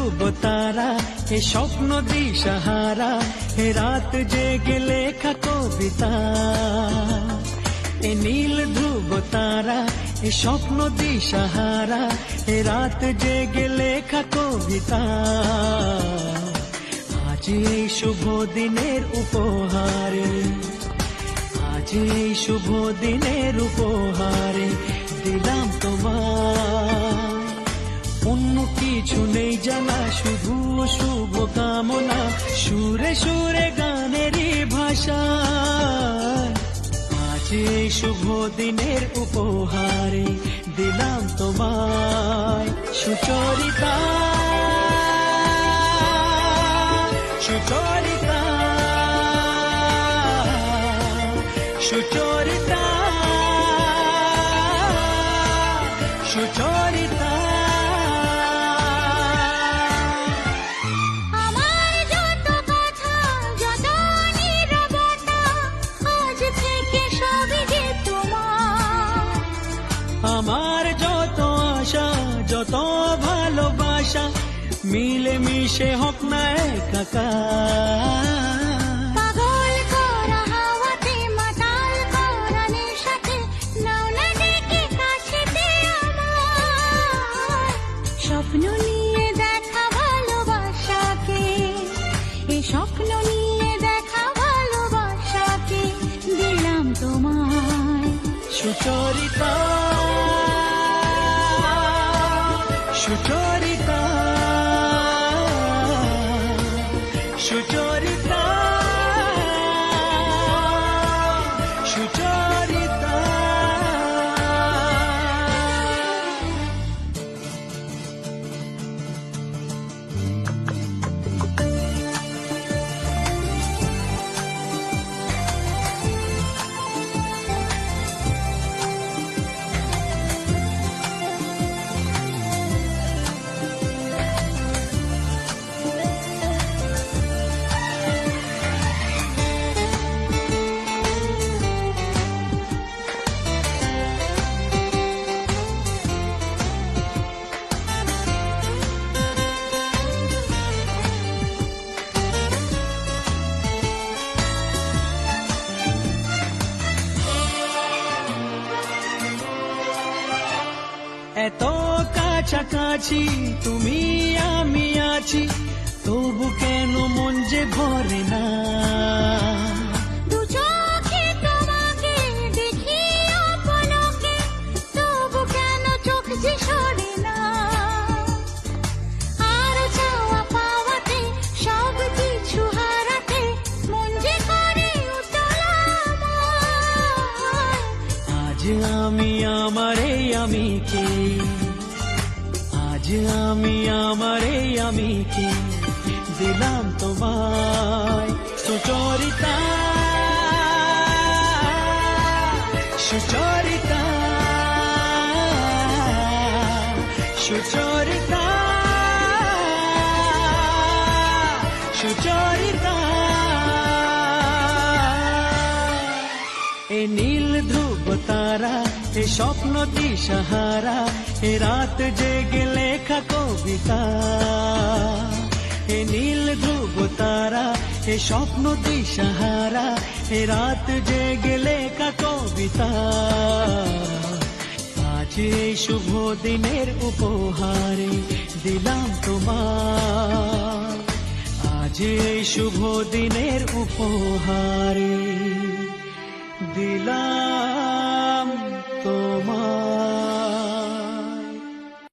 ধ্রুব তারা, এ স্বপ্ন দিশাহারা, এ রাত জেগে লেখা কবিতা। এ নীল ধ্রুব তারা, এ স্বপ্ন দিশাহারা, এ রাত জেগে লেখা কবিতা। আজ এই শুভ দিনের উপহারে, আজ এই শুভ দিনের উপহারে দিলাম তোমার। অন্য কিছু নেই জানা, শুধু শুভ কামনা, সুরে সুরে গানেরই ভাষা। আজ এই শুভ দিনের উপহারে দিলাম তোমায় সুচরিতা, সুচরিতা, সুচরিতা, সুচরিতা। আমার যত কথা, যত নীরবতা, আজ থেকে সবই যে তোমার। আমার যত আশা, যত ভালোবাসা, মিলে মিশে হোক না একাকার। পাগল করা হাওয়াতে, মাতাল করা নেশাতে, নাও না ডেকে কাছেতে আমার। স্বপ্ন নিয়ে দেখা ভালোবাসাকে, এই স্বপ্ন নিয়ে দেখা ভালোবাসাকে দিলাম তোমায় সুচরিতা, সুচরিতা, সুচরিতা, সুচরিতা। এত কাছাকাছি তুমি আমি আছি, তবু কেন মন যে ভরে না। দু চোখে তোমাকে দেখি অপলকে, তবু কেন চোখ যে সরে না। আর চাওয়া পাওয়াতে, সব কিছু হারাতে, মন যে করে উতলা আমার। আজ আমি আমার এই আমিকে, আজ আমি আমার এই আমিকে দিলাম তোমায় সুচরিতা, সুচরিতা, সুচরিতা, সুচরিতা। এ নীল ধ্রুব তারা, এ স্বপ্ন দিশাহারা, এ রাত জেগে লেখা কবিতা। এ নীল ধ্রুব তারা, এ স্বপ্ন দিশাহারা, এ রাত জেগে লেখা কবিতা। আজ এই শুভ দিনের উপহারে দিলাম তোমার, আজ এই শুভ দিনের উপহারে দিলাম